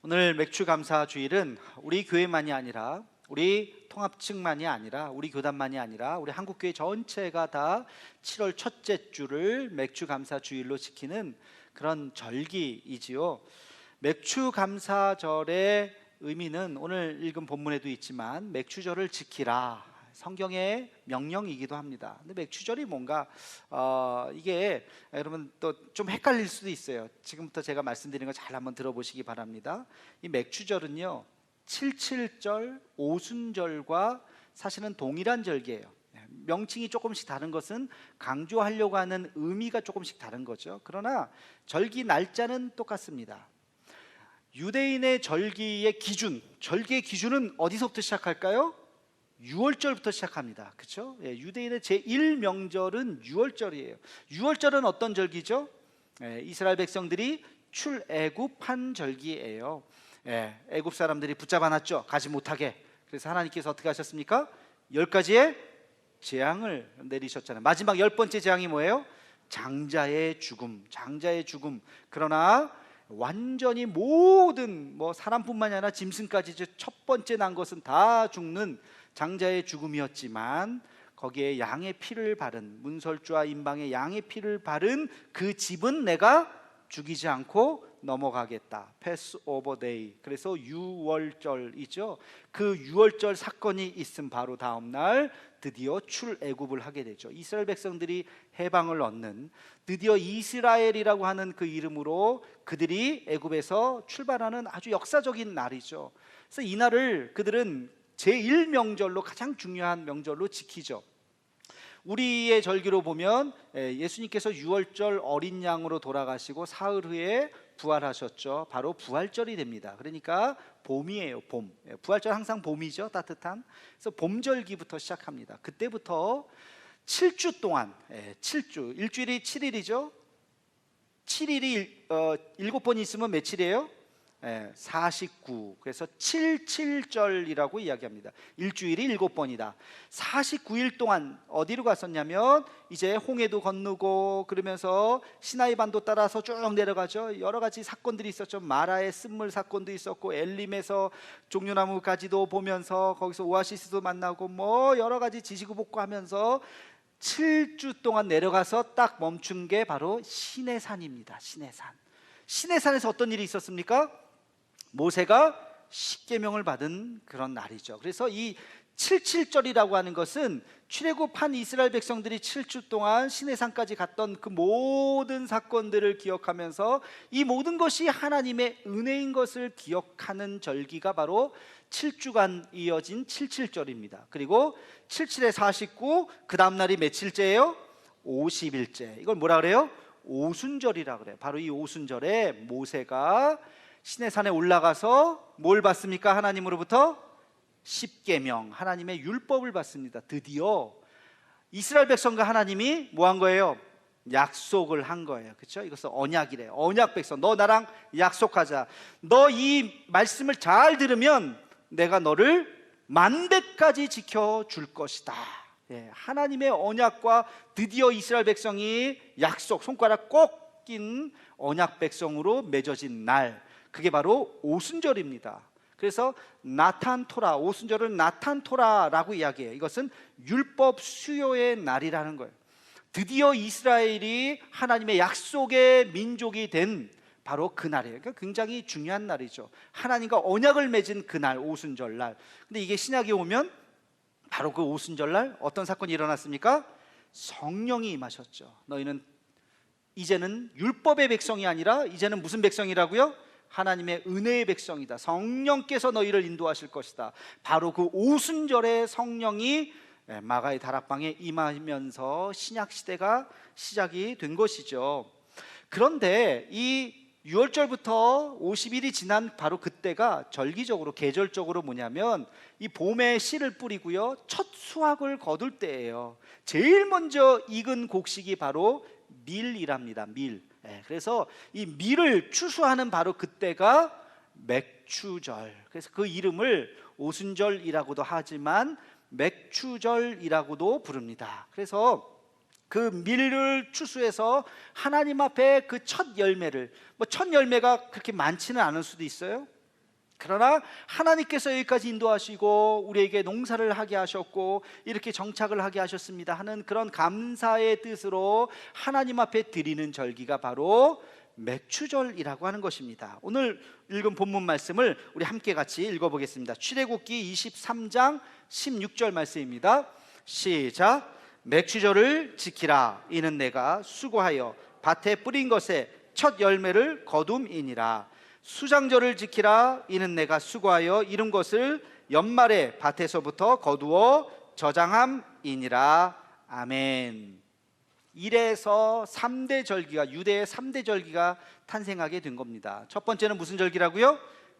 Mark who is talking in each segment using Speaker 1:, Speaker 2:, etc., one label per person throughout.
Speaker 1: 오늘 맥주감사주일은 우리 교회만이 아니라 우리 통합측만이 아니라 우리 교단만이 아니라 우리 한국교회 전체가 다 7월 첫째 주를 맥주감사주일로 지키는 그런 절기이지요. 맥주감사절의 의미는 오늘 읽은 본문에도 있지만 맥주절을 지키라, 성경의 명령이기도 합니다. 근데 맥주절이 뭔가 이게 여러분 또 좀 헷갈릴 수도 있어요. 지금부터 제가 말씀드리는 거 잘 한번 들어보시기 바랍니다. 이 맥주절은요, 칠칠절, 오순절과 사실은 동일한 절기예요. 명칭이 조금씩 다른 것은 강조하려고 하는 의미가 조금씩 다른 거죠. 그러나 절기 날짜는 똑같습니다. 유대인의 절기의 기준은 어디서부터 시작할까요? 6월절부터 시작합니다. 그렇죠? 유대인의 제1명절은 6월절이에요. 6월절은 어떤 절기죠? 이스라엘 백성들이 출애굽한 절기예요. 애굽 사람들이 붙잡아 놨죠. 가지 못하게. 그래서 하나님께서 어떻게 하셨습니까? 10가지의 재앙을 내리셨잖아요. 마지막 10번째 재앙이 뭐예요? 장자의 죽음. 그러나 완전히 모든 사람뿐만이 아니라 짐승까지 첫 번째 난 것은 다 죽는 장자의 죽음이었지만, 거기에 양의 피를 바른, 문설주와 임방의 양의 피를 바른 그 집은 내가 죽이지 않고 넘어가겠다. 패스오버 데이. 그래서 6월절이죠. 그 6월절 사건이 있음 바로 다음 날 드디어 출애굽을 하게 되죠. 이스라엘 백성들이 해방을 얻는, 드디어 이스라엘이라고 하는 그 이름으로 그들이 애굽에서 출발하는 아주 역사적인 날이죠. 그래서 이 날을 그들은 제1명절로, 가장 중요한 명절로 지키죠. 우리의 절기로 보면 예수님께서 6월절 어린 양으로 돌아가시고 사흘 후에 부활하셨죠. 바로 부활절이 됩니다. 그러니까 봄이에요. 봄. 부활절 항상 봄이죠. 따뜻한. 그래서 봄절기부터 시작합니다. 그때부터 7주 동안, 7주, 일주일이 7일이죠. 7일이 7번 있으면 며칠이에요? 49. 그래서 77절이라고 이야기합니다. 일주일이 7번이다. 49일 동안 어디로 갔었냐면, 이제 홍해도 건너고 그러면서 시나이 반도 따라서 쭉 내려가죠. 여러 가지 사건들이 있었죠. 마라의 쓴물 사건도 있었고, 엘림에서 종려나무까지도 보면서 거기서 오아시스도 만나고 여러 가지 지지고 볶고하면서 7주 동안 내려가서 딱 멈춘 게 바로 시내산입니다. 시내산에서 어떤 일이 있었습니까? 모세가 십계명을 받은 그런 날이죠. 그래서 이 77절이라고 하는 것은 출애굽한 이스라엘 백성들이 7주 동안 시내산까지 갔던 그 모든 사건들을 기억하면서 이 모든 것이 하나님의 은혜인 것을 기억하는 절기가 바로 7주간 이어진 77절입니다. 그리고 77에 49, 그 다음 날이 며칠째예요? 50일째. 이걸 뭐라 그래요? 오순절이라 그래요. 바로 이 오순절에 모세가 시내산에 올라가서 뭘 받습니까? 하나님으로부터 십계명, 하나님의 율법을 받습니다. 드디어 이스라엘 백성과 하나님이 뭐 한 거예요? 약속을 한 거예요. 그렇죠? 이것은 언약이래요. 언약 백성, 너 나랑 약속하자. 너 이 말씀을 잘 들으면 내가 너를 만대까지 지켜줄 것이다. 하나님의 언약과 드디어 이스라엘 백성이 약속, 손가락 꼭 낀 언약 백성으로 맺어진 날, 그게 바로 오순절입니다. 그래서 나탄토라, 오순절을 나탄토라라고 이야기해요. 이것은 율법 수요의 날이라는 거예요. 드디어 이스라엘이 하나님의 약속의 민족이 된 바로 그 날이에요. 그러니까 굉장히 중요한 날이죠. 하나님과 언약을 맺은 그날, 오순절날. 근데 이게 신약에 오면 바로 그 오순절날 어떤 사건이 일어났습니까? 성령이 임하셨죠. 너희는 이제는 율법의 백성이 아니라 이제는 무슨 백성이라고요? 하나님의 은혜의 백성이다. 성령께서 너희를 인도하실 것이다. 바로 그 오순절에 성령이 마가의 다락방에 임하면서 신약 시대가 시작이 된 것이죠. 그런데 이 6월절부터 50일이 지난 바로 그때가 절기적으로, 계절적으로 뭐냐면 이 봄에 씨를 뿌리고요, 첫 수확을 거둘 때예요. 제일 먼저 익은 곡식이 바로 밀이랍니다. 밀. 그래서 이 밀을 추수하는 바로 그때가 맥추절. 그래서 그 이름을 오순절이라고도 하지만 맥추절이라고도 부릅니다. 그래서 그 밀을 추수해서 하나님 앞에 그 첫 열매를, 첫 열매가 그렇게 많지는 않을 수도 있어요. 그러나 하나님께서 여기까지 인도하시고 우리에게 농사를 하게 하셨고 이렇게 정착을 하게 하셨습니다 하는 그런 감사의 뜻으로 하나님 앞에 드리는 절기가 바로 맥추절이라고 하는 것입니다. 오늘 읽은 본문 말씀을 우리 함께 같이 읽어보겠습니다. 출애굽기 23장 16절 말씀입니다. 시작. 맥추절을 지키라. 이는 내가 수고하여 밭에 뿌린 것에 첫 열매를 거둠이니라. 수장절을 지키라. 이는 내가 수고하여 이룬 것을 연말에 밭에서부터 거두어 저장함이니라. 아멘. 1에서 3대 절기가, 유대의 3대 절기가 탄생하게 된 겁니다. 첫 번째는 무슨 절기라고요?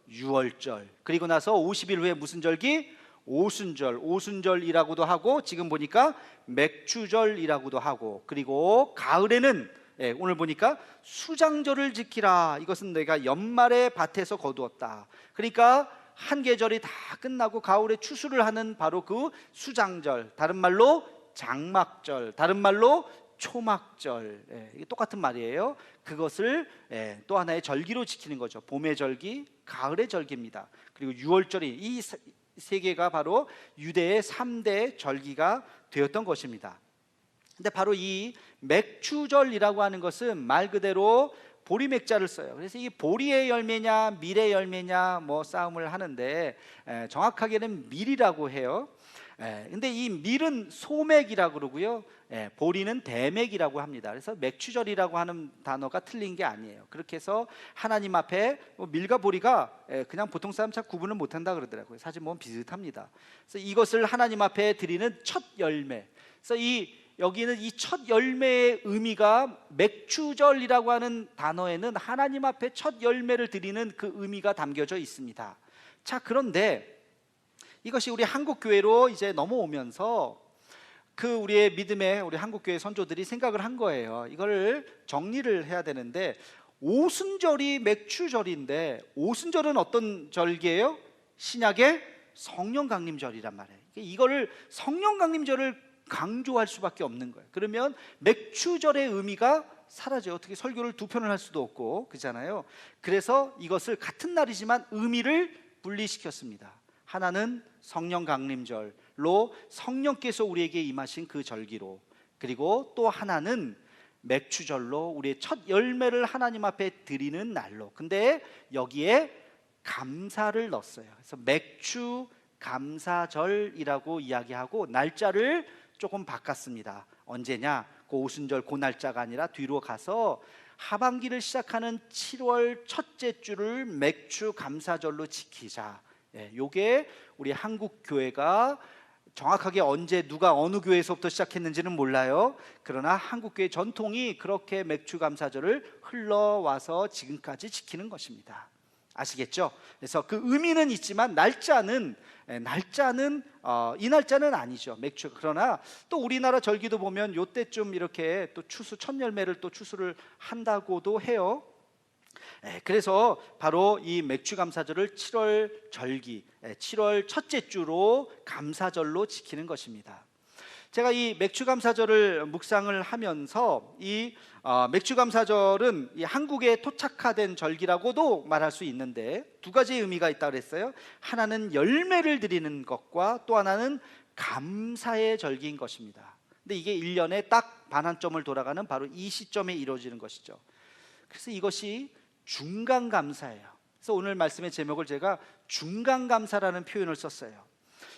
Speaker 1: 유월절. 그리고 나서 50일 후에 무슨 절기? 오순절. 오순절이라고도 하고 지금 보니까 맥추절이라고도 하고, 그리고 가을에는 오늘 보니까 수장절을 지키라. 이것은 내가 연말에 밭에서 거두었다. 그러니까 한 계절이 다 끝나고 가을에 추수를 하는 바로 그 수장절, 다른 말로 장막절, 다른 말로 초막절, 이게 똑같은 말이에요. 그것을 또 하나의 절기로 지키는 거죠. 봄의 절기, 가을의 절기입니다. 그리고 유월절이, 이 세 개가 바로 유대의 3대 절기가 되었던 것입니다. 근데 바로 이 맥추절이라고 하는 것은 말 그대로 보리맥자를 써요. 그래서 이 보리의 열매냐 밀의 열매냐 뭐 싸움을 하는데 정확하게는 밀이라고 해요. 근데 이 밀은 소맥이라고 그러고요, 보리는 대맥이라고 합니다. 그래서 맥추절이라고 하는 단어가 틀린 게 아니에요. 그렇게 해서 하나님 앞에 밀과 보리가 그냥 보통 사람 잘 구분을 못한다 그러더라고요. 사실 뭐 비슷합니다. 그래서 이것을 하나님 앞에 드리는 첫 열매. 그래서 여기는 이 첫 열매의 의미가, 맥추절이라고 하는 단어에는 하나님 앞에 첫 열매를 드리는 그 의미가 담겨져 있습니다. 자, 그런데 이것이 우리 한국 교회로 이제 넘어오면서 그 우리의 믿음의 우리 한국 교회 선조들이 생각을 한 거예요. 이거를 정리를 해야 되는데, 오순절이 맥추절인데 오순절은 어떤 절기예요? 신약의 성령 강림절이란 말이에요. 이거를 성령 강림절을 강조할 수밖에 없는 거예요. 그러면 맥추절의 의미가 사라져요. 어떻게 설교를 두 편을 할 수도 없고, 그렇잖아요. 그래서 이것을 같은 날이지만 의미를 분리시켰습니다. 하나는 성령 강림절로 성령께서 우리에게 임하신 그 절기로, 그리고 또 하나는 맥추절로 우리의 첫 열매를 하나님 앞에 드리는 날로. 근데 여기에 감사를 넣었어요. 그래서 맥추 감사절이라고 이야기하고 날짜를 조금 바꿨습니다. 언제냐? 그 오순절 그 날짜가 아니라 뒤로 가서 하반기를 시작하는 7월 첫째 주를 맥추 감사절로 지키자. 요게 우리 한국 교회가 정확하게 언제 누가 어느 교회에서부터 시작했는지는 몰라요. 그러나 한국 교회 전통이 그렇게 맥추 감사절을 흘러와서 지금까지 지키는 것입니다. 아시겠죠? 그래서 그 의미는 있지만 날짜는 이 날짜는 아니죠. 맥추. 그러나 또 우리나라 절기도 보면 요때쯤 이렇게 또 추수 첫 열매를 또 추수를 한다고도 해요. 그래서 바로 이 맥추 감사절을 7월 절기, 7월 첫째 주로 감사절로 지키는 것입니다. 제가 이 맥추 감사절을 묵상을 하면서 이 맥추 감사절은 이 한국에 토착화된 절기라고도 말할 수 있는데 두 가지의 의미가 있다고 그랬어요. 하나는 열매를 드리는 것과 또 하나는 감사의 절기인 것입니다. 근데 이게 1년에 딱 반환점을 돌아가는 바로 이 시점에 이루어지는 것이죠. 그래서 이것이 중간감사예요. 그래서 오늘 말씀의 제목을 제가 중간감사라는 표현을 썼어요.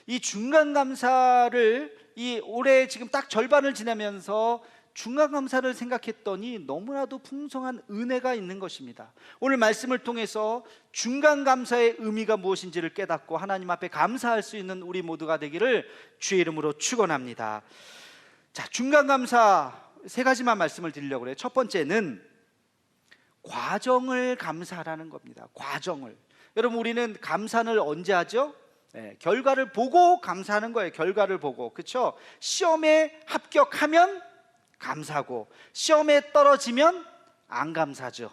Speaker 1: 이 중간감사를 이 올해 지금 딱 절반을 지나면서 중간감사를 생각했더니 너무나도 풍성한 은혜가 있는 것입니다. 오늘 말씀을 통해서 중간감사의 의미가 무엇인지를 깨닫고 하나님 앞에 감사할 수 있는 우리 모두가 되기를 주의 이름으로 축원합니다. 자, 중간감사 세 가지만 말씀을 드리려고 해요. 첫 번째는 과정을 감사하라는 겁니다. 과정을. 여러분, 우리는 감사를 언제 하죠? 결과를 보고 감사하는 거예요. 결과를 보고. 그렇죠? 시험에 합격하면 감사하고 시험에 떨어지면 안 감사하죠.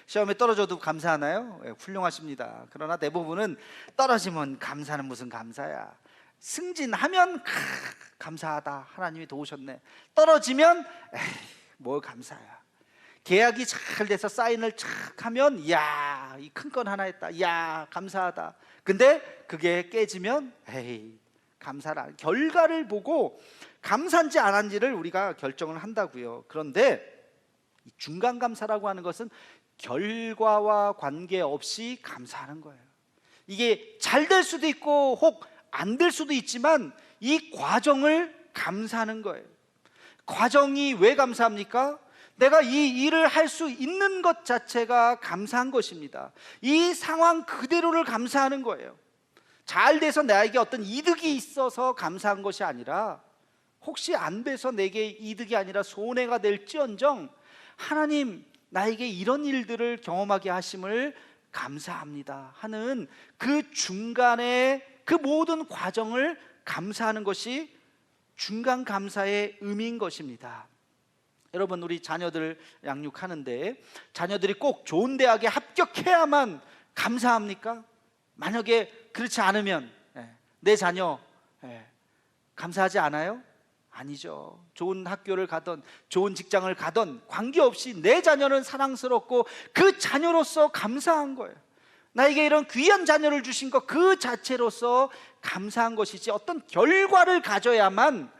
Speaker 1: 시험에 떨어져도 감사하나요? 훌륭하십니다. 그러나 대부분은 떨어지면 감사는 무슨 감사야. 승진하면 감사하다. 하나님이 도우셨네. 떨어지면 뭘 감사야. 계약이 잘 돼서 사인을 착 하면 이야, 이 큰 건 하나 했다, 이야 감사하다. 근데 그게 깨지면 에이 감사를 안, 결과를 보고 감사한지 안 한지를 우리가 결정을 한다고요. 그런데 이 중간 감사라고 하는 것은 결과와 관계없이 감사하는 거예요. 이게 잘 될 수도 있고 혹 안 될 수도 있지만 이 과정을 감사하는 거예요. 과정이 왜 감사합니까? 내가 이 일을 할 수 있는 것 자체가 감사한 것입니다. 이 상황 그대로를 감사하는 거예요. 잘 돼서 나에게 어떤 이득이 있어서 감사한 것이 아니라, 혹시 안 돼서 내게 이득이 아니라 손해가 될지언정 하나님 나에게 이런 일들을 경험하게 하심을 감사합니다 하는 그 중간에 그 모든 과정을 감사하는 것이 중간 감사의 의미인 것입니다. 여러분, 우리 자녀들 양육하는데 자녀들이 꼭 좋은 대학에 합격해야만 감사합니까? 만약에 그렇지 않으면 내 자녀 감사하지 않아요? 아니죠. 좋은 학교를 가던 좋은 직장을 가던 관계없이 내 자녀는 사랑스럽고 그 자녀로서 감사한 거예요. 나에게 이런 귀한 자녀를 주신 것 그 자체로서 감사한 것이지 어떤 결과를 가져야만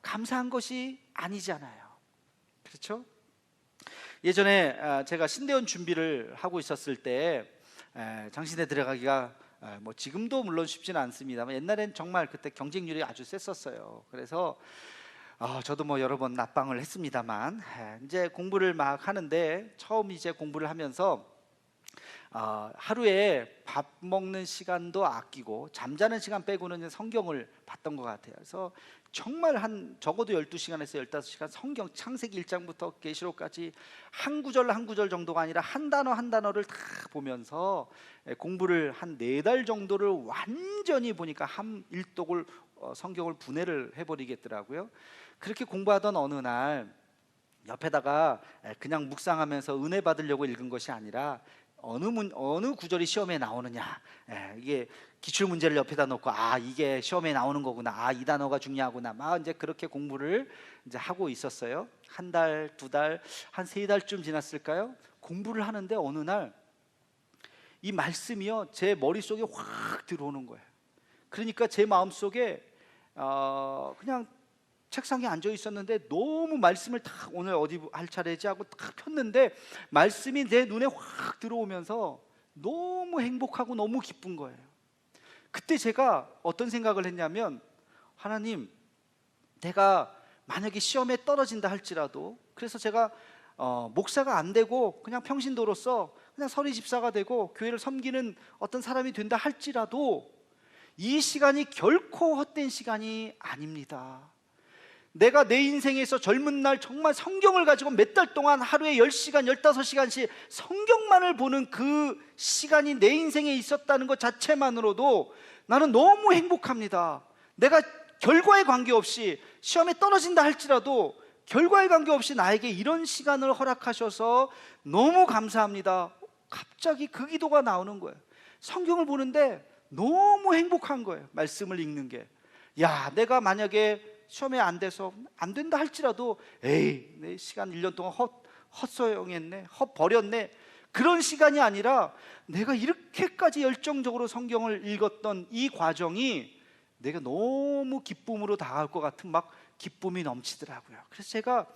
Speaker 1: 감사한 것이 아니잖아요. 그렇죠? 예전에 제가 신대원 준비를 하고 있었을 때 장신에 들어가기가 뭐 지금도 물론 쉽지는 않습니다만 옛날엔 정말 그때 경쟁률이 아주 셌었어요. 그래서 저도 뭐 여러 번 납방을 했습니다만 이제 공부를 막 하는데 처음 이제 공부를 하면서 하루에 밥 먹는 시간도 아끼고 잠자는 시간 빼고는 성경을 봤던 것 같아요. 그래서 정말 한 적어도 12시간에서 15시간 성경 창세기 1장부터 계시록까지 한 구절 한 구절 정도가 아니라 한 단어 한 단어를 다 보면서 공부를 한 4달 정도를 완전히 보니까 한 일독을 성경을 분해를 해버리겠더라고요. 그렇게 공부하던 어느 날 옆에다가 그냥 묵상하면서 은혜 받으려고 읽은 것이 아니라 어느 구절이 시험에 나오느냐, 이게 기출 문제를 옆에다 놓고 이게 시험에 나오는 거구나, 이 단어가 중요하구나, 막 이제 그렇게 공부를 이제 하고 있었어요. 한 달, 2달, 한 3달쯤 지났을까요? 공부를 하는데 어느 날 이 말씀이요 제 머릿속에 확 들어오는 거예요. 그러니까 제 마음속에 그냥 책상에 앉아 있었는데 너무 말씀을 딱 오늘 어디 할 차례지 하고 딱 폈는데 말씀이 내 눈에 확 들어오면서 너무 행복하고 너무 기쁜 거예요. 그때 제가 어떤 생각을 했냐면, 하나님, 내가 만약에 시험에 떨어진다 할지라도, 그래서 제가 목사가 안 되고 그냥 평신도로서 그냥 서리 집사가 되고 교회를 섬기는 어떤 사람이 된다 할지라도 이 시간이 결코 헛된 시간이 아닙니다. 내가 내 인생에서 젊은 날 정말 성경을 가지고 몇 달 동안 하루에 10시간, 15시간씩 성경만을 보는 그 시간이 내 인생에 있었다는 것 자체만으로도 나는 너무 행복합니다. 내가 결과에 관계없이 시험에 떨어진다 할지라도 결과에 관계없이 나에게 이런 시간을 허락하셔서 너무 감사합니다. 갑자기 그 기도가 나오는 거예요. 성경을 보는데 너무 행복한 거예요. 말씀을 읽는 게. 내가 만약에 시험에 안 돼서 안 된다 할지라도 내 시간 1년 동안 헛소용했네, 헛버렸네, 그런 시간이 아니라 내가 이렇게까지 열정적으로 성경을 읽었던 이 과정이 내가 너무 기쁨으로 다가올 것 같은 막 기쁨이 넘치더라고요. 그래서 제가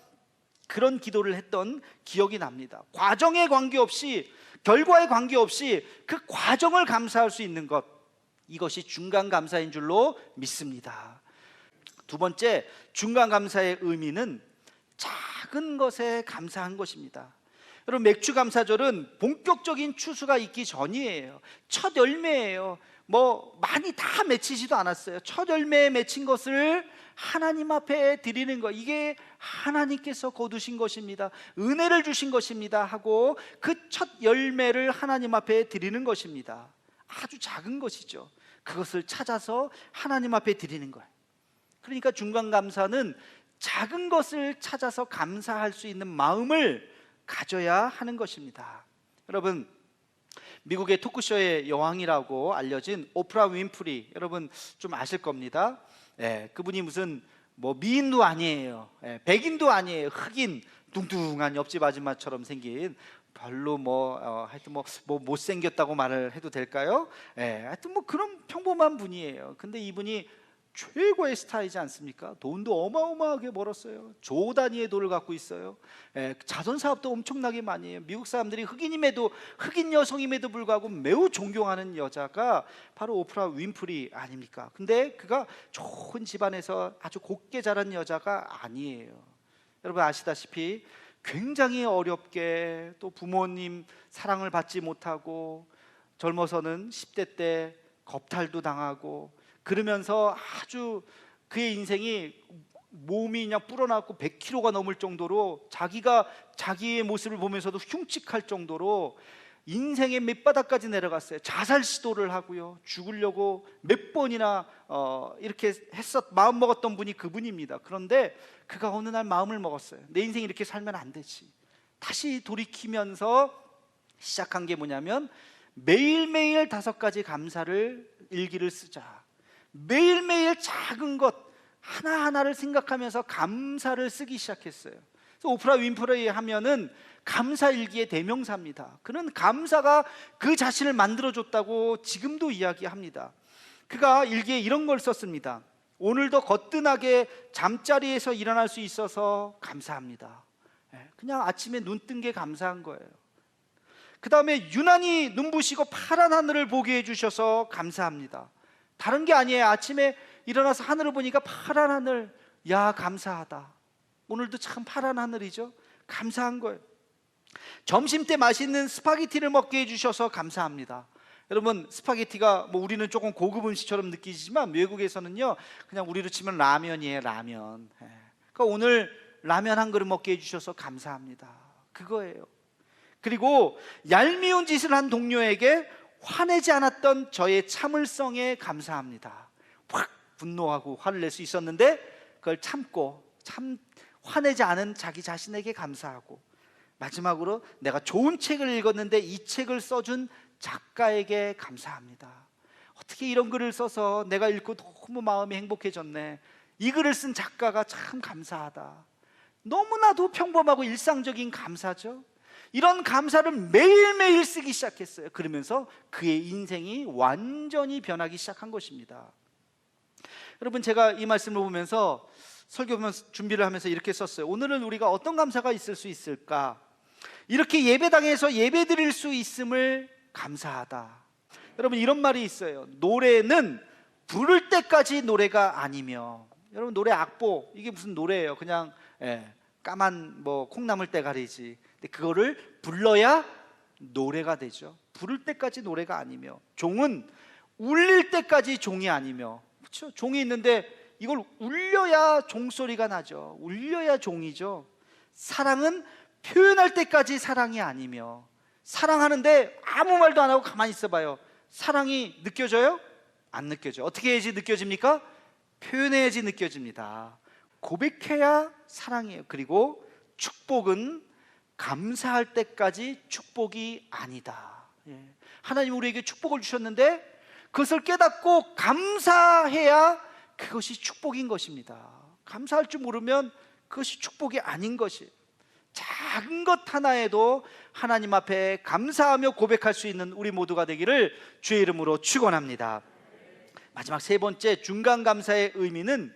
Speaker 1: 그런 기도를 했던 기억이 납니다. 과정에 관계없이, 결과에 관계없이 그 과정을 감사할 수 있는 것, 이것이 중간 감사인 줄로 믿습니다. 두 번째, 중간 감사의 의미는 작은 것에 감사한 것입니다. 여러분, 맥주 감사절은 본격적인 추수가 있기 전이에요. 첫 열매예요. 뭐 많이 다 맺히지도 않았어요. 첫 열매에 맺힌 것을 하나님 앞에 드리는 것, 이게 하나님께서 거두신 것입니다, 은혜를 주신 것입니다 하고 그 첫 열매를 하나님 앞에 드리는 것입니다. 아주 작은 것이죠. 그것을 찾아서 하나님 앞에 드리는 거예요. 그러니까 중간 감사는 작은 것을 찾아서 감사할 수 있는 마음을 가져야 하는 것입니다. 여러분, 미국의 토크쇼의 여왕이라고 알려진 오프라 윈프리, 여러분 좀 아실 겁니다. 그분이 무슨 뭐 미인도 아니에요, 백인도 아니에요, 흑인, 뚱뚱한 옆집 아줌마처럼 생긴 별로 하여튼 못생겼다고 말을 해도 될까요? 하여튼 그런 평범한 분이에요. 근데 이분이 최고의 스타이지 않습니까? 돈도 어마어마하게 벌었어요. 조 단위의 돈을 갖고 있어요. 자선 사업도 엄청나게 많이 해요. 미국 사람들이 흑인 여성임에도 불구하고 매우 존경하는 여자가 바로 오프라 윈프리 아닙니까? 근데 그가 좋은 집안에서 아주 곱게 자란 여자가 아니에요. 여러분 아시다시피 굉장히 어렵게 또 부모님 사랑을 받지 못하고 젊어서는 10대 때 겁탈도 당하고 그러면서 아주 그의 인생이 몸이 그냥 불어났고 100kg가 넘을 정도로 자기가 자기의 모습을 보면서도 흉측할 정도로 인생의 밑바닥까지 내려갔어요. 자살 시도를 하고요, 죽으려고 몇 번이나 이렇게 마음 먹었던 분이 그분입니다. 그런데 그가 어느 날 마음을 먹었어요. 내 인생 이렇게 살면 안 되지. 다시 돌이키면서 시작한 게 뭐냐면 매일매일 5가지 감사를 일기를 쓰자. 매일매일 작은 것 하나하나를 생각하면서 감사를 쓰기 시작했어요. 그래서 오프라 윈프레이 하면은 감사일기의 대명사입니다. 그는 감사가 그 자신을 만들어줬다고 지금도 이야기합니다. 그가 일기에 이런 걸 썼습니다. 오늘도 거뜬하게 잠자리에서 일어날 수 있어서 감사합니다. 그냥 아침에 눈 뜬 게 감사한 거예요. 그 다음에 유난히 눈부시고 파란 하늘을 보게 해주셔서 감사합니다. 다른 게 아니에요. 아침에 일어나서 하늘을 보니까 파란 하늘, 야 감사하다. 오늘도 참 파란 하늘이죠. 감사한 거예요. 점심 때 맛있는 스파게티를 먹게 해주셔서 감사합니다. 여러분 스파게티가 우리는 조금 고급 음식처럼 느끼지만 외국에서는요 그냥 우리로 치면 라면이에요. 라면. 그러니까 오늘 라면 한 그릇 먹게 해주셔서 감사합니다. 그거예요. 그리고 얄미운 짓을 한 동료에게 화내지 않았던 저의 참을성에 감사합니다. 확 분노하고 화를 낼 수 있었는데 그걸 참고 화내지 않은 자기 자신에게 감사하고, 마지막으로 내가 좋은 책을 읽었는데 이 책을 써준 작가에게 감사합니다. 어떻게 이런 글을 써서 내가 읽고 너무 마음이 행복해졌네. 이 글을 쓴 작가가 참 감사하다. 너무나도 평범하고 일상적인 감사죠. 이런 감사를 매일매일 쓰기 시작했어요. 그러면서 그의 인생이 완전히 변하기 시작한 것입니다. 여러분 제가 이 말씀을 보면서 설교 준비를 하면서 이렇게 썼어요. 오늘은 우리가 어떤 감사가 있을 수 있을까? 이렇게 예배당에서 예배 드릴 수 있음을 감사하다. 여러분 이런 말이 있어요. 노래는 부를 때까지 노래가 아니며, 여러분 노래 악보 이게 무슨 노래예요? 그냥 까만 콩나물 때가리지. 근데 그거를 불러야 노래가 되죠. 부를 때까지 노래가 아니며, 종은 울릴 때까지 종이 아니며, 그렇죠? 종이 있는데 이걸 울려야 종소리가 나죠. 울려야 종이죠. 사랑은 표현할 때까지 사랑이 아니며, 사랑하는데 아무 말도 안 하고 가만히 있어봐요. 사랑이 느껴져요? 안 느껴져요. 어떻게 해야지 느껴집니까? 표현해야지 느껴집니다. 고백해야 사랑이에요. 그리고 축복은 감사할 때까지 축복이 아니다. 하나님 우리에게 축복을 주셨는데 그것을 깨닫고 감사해야 그것이 축복인 것입니다. 감사할 줄 모르면 그것이 축복이 아닌 것이, 작은 것 하나에도 하나님 앞에 감사하며 고백할 수 있는 우리 모두가 되기를 주의 이름으로 축원합니다. 마지막 세 번째 중간 감사의 의미는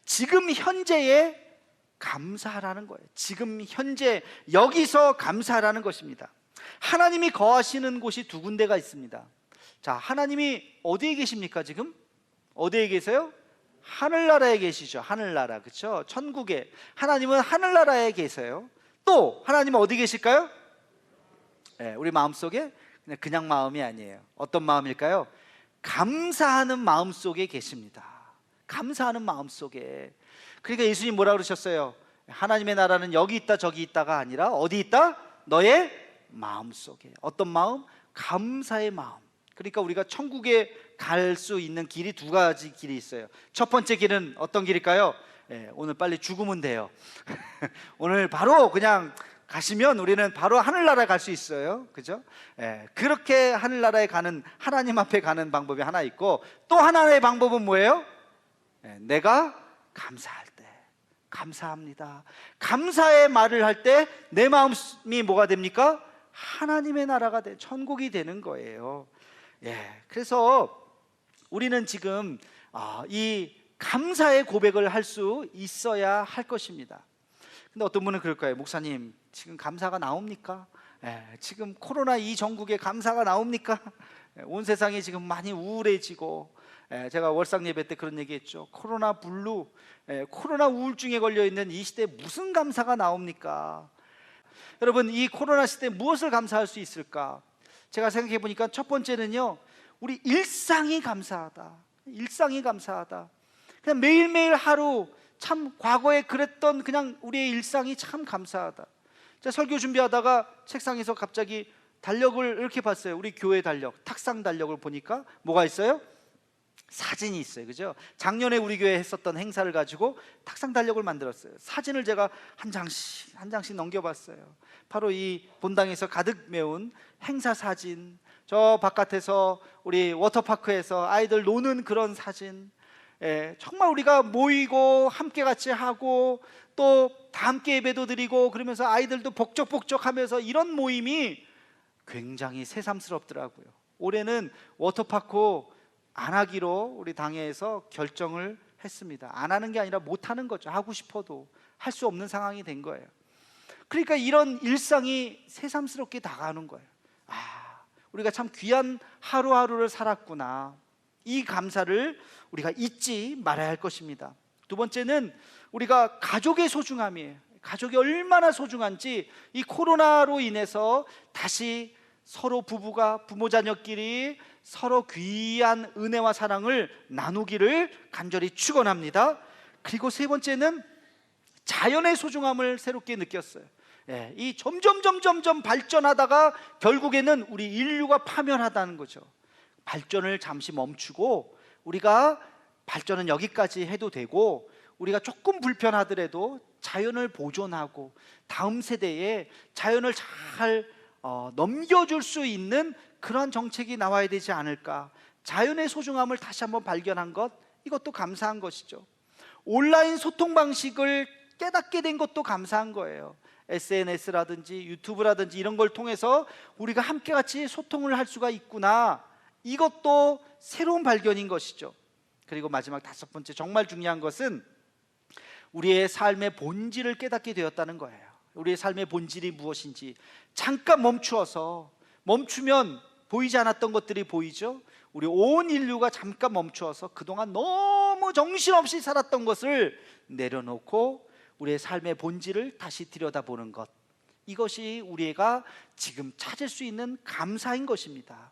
Speaker 1: 지금 현재에 감사하라는 거예요. 지금 현재 여기서 감사하라는 것입니다. 하나님이 거하시는 곳이 두 군데가 있습니다. 자, 하나님이 어디에 계십니까? 지금 어디에 계세요? 하늘나라에 계시죠. 하늘나라, 그렇죠? 천국에. 하나님은 하늘나라에 계세요. 또 하나님은 어디 계실까요? 우리 마음속에 그냥 마음이 아니에요. 어떤 마음일까요? 감사하는 마음 속에 계십니다. 감사하는 마음 속에. 그러니까 예수님 뭐라 그러셨어요? 하나님의 나라는 여기 있다 저기 있다가 아니라 어디 있다? 너의 마음 속에. 어떤 마음? 감사의 마음. 그러니까 우리가 천국에 갈 수 있는 길이 두 가지 길이 있어요. 첫 번째 길은 어떤 길일까요? 오늘 빨리 죽으면 돼요. 오늘 바로 그냥 가시면 우리는 바로 하늘나라에 갈 수 있어요. 그죠? 그렇게 하늘나라에 가는, 하나님 앞에 가는 방법이 하나 있고, 또 하나의 방법은 뭐예요? 내가 감사할 때, 감사합니다. 감사의 말을 할 때 내 마음이 뭐가 됩니까? 하나님의 나라가 천국이 되는 거예요. 그래서 우리는 지금 이 감사의 고백을 할 수 있어야 할 것입니다. 근데 어떤 분은 그럴 거예요. 목사님, 지금 감사가 나옵니까? 지금 코로나 이 전국에 감사가 나옵니까? 온 세상이 지금 많이 우울해지고, 제가 월상 예배 때 그런 얘기했죠. 코로나 블루, 코로나 우울증에 걸려 있는 이 시대에 무슨 감사가 나옵니까? 여러분, 이 코로나 시대에 무엇을 감사할 수 있을까? 제가 생각해 보니까 첫 번째는요, 우리 일상이 감사하다. 일상이 감사하다. 그냥 매일매일 하루, 참 과거에 그랬던 그냥 우리의 일상이 참 감사하다. 제가 설교 준비하다가 책상에서 갑자기 달력을 이렇게 봤어요. 우리 교회 달력, 탁상 달력을 보니까 뭐가 있어요? 사진이 있어요. 그죠? 작년에 우리 교회 했었던 행사를 가지고 탁상 달력을 만들었어요. 사진을 제가 한 장씩 넘겨봤어요. 바로 이 본당에서 가득 메운 행사 사진, 저 바깥에서 우리 워터파크에서 아이들 노는 그런 사진, 정말 우리가 모이고 함께 같이 하고 또 다 함께 예배도 드리고 그러면서 아이들도 복적복적하면서 이런 모임이 굉장히 새삼스럽더라고요. 올해는 워터파크 안 하기로 우리 당회에서 결정을 했습니다. 안 하는 게 아니라 못 하는 거죠. 하고 싶어도 할 수 없는 상황이 된 거예요. 그러니까 이런 일상이 새삼스럽게 다가오는 거예요. 우리가 참 귀한 하루하루를 살았구나. 이 감사를 우리가 잊지 말아야 할 것입니다. 두 번째는 우리가 가족의 소중함이에요. 가족이 얼마나 소중한지 이 코로나로 인해서 다시 서로 부부가 부모 자녀끼리 서로 귀한 은혜와 사랑을 나누기를 간절히 축원합니다. 그리고 세 번째는 자연의 소중함을 새롭게 느꼈어요. 이 점점 발전하다가 결국에는 우리 인류가 파멸하다는 거죠. 발전을 잠시 멈추고 우리가 발전은 여기까지 해도 되고 우리가 조금 불편하더라도 자연을 보존하고 다음 세대에 자연을 잘 넘겨줄 수 있는 그런 정책이 나와야 되지 않을까. 자연의 소중함을 다시 한번 발견한 것, 이것도 감사한 것이죠. 온라인 소통 방식을 깨닫게 된 것도 감사한 거예요. SNS라든지 유튜브라든지 이런 걸 통해서 우리가 함께 같이 소통을 할 수가 있구나. 이것도 새로운 발견인 것이죠. 그리고 마지막 다섯 번째, 정말 중요한 것은 우리의 삶의 본질을 깨닫게 되었다는 거예요. 우리의 삶의 본질이 무엇인지 잠깐 멈추면 보이지 않았던 것들이 보이죠. 우리 온 인류가 잠깐 멈추어서 그동안 너무 정신없이 살았던 것을 내려놓고 우리의 삶의 본질을 다시 들여다보는 것, 이것이 우리가 지금 찾을 수 있는 감사인 것입니다.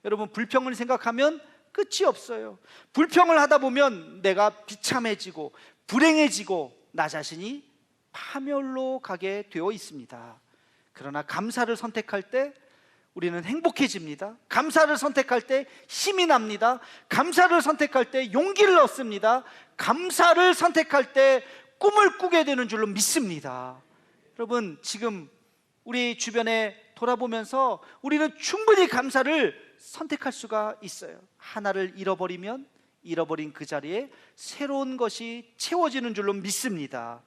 Speaker 1: 여러분, 불평을 생각하면 끝이 없어요. 불평을 하다 보면 내가 비참해지고 불행해지고 나 자신이 파멸로 가게 되어 있습니다. 그러나 감사를 선택할 때 우리는 행복해집니다. 감사를 선택할 때 힘이 납니다. 감사를 선택할 때 용기를 얻습니다. 감사를 선택할 때 꿈을 꾸게 되는 줄로 믿습니다. 여러분, 지금 우리 주변에 돌아보면서 우리는 충분히 감사를 선택할 수가 있어요. 하나를 잃어버리면 잃어버린 그 자리에 새로운 것이 채워지는 줄로 믿습니다.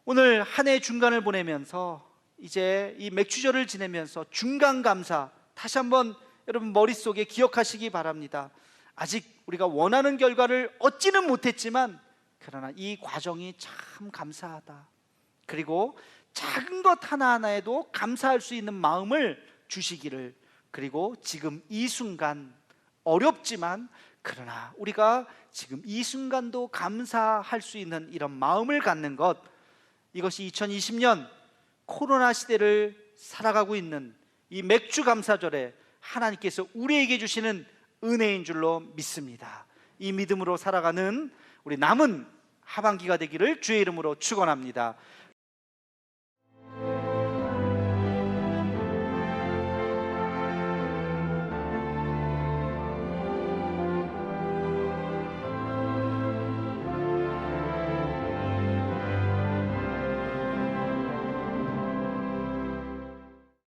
Speaker 1: 오늘 한 해 중간을 보내면서 이제 이 맥주절을 지내면서 중간 감사 다시 한번 여러분 머릿속에 기억하시기 바랍니다. 아직 우리가 원하는 결과를 얻지는 못했지만 그러나 이 과정이 참 감사하다. 그리고 작은 것 하나하나에도 감사할 수 있는 마음을 주시기를, 그리고 지금 이 순간 어렵지만 그러나 우리가 지금 이 순간도 감사할 수 있는 이런 마음을 갖는 것, 이것이 2020년 코로나 시대를 살아가고 있는 이 맥주 감사절에 하나님께서 우리에게 주시는 은혜인 줄로 믿습니다. 이 믿음으로 살아가는 우리 남은 하반기가 되기를 주의 이름으로 축원합니다.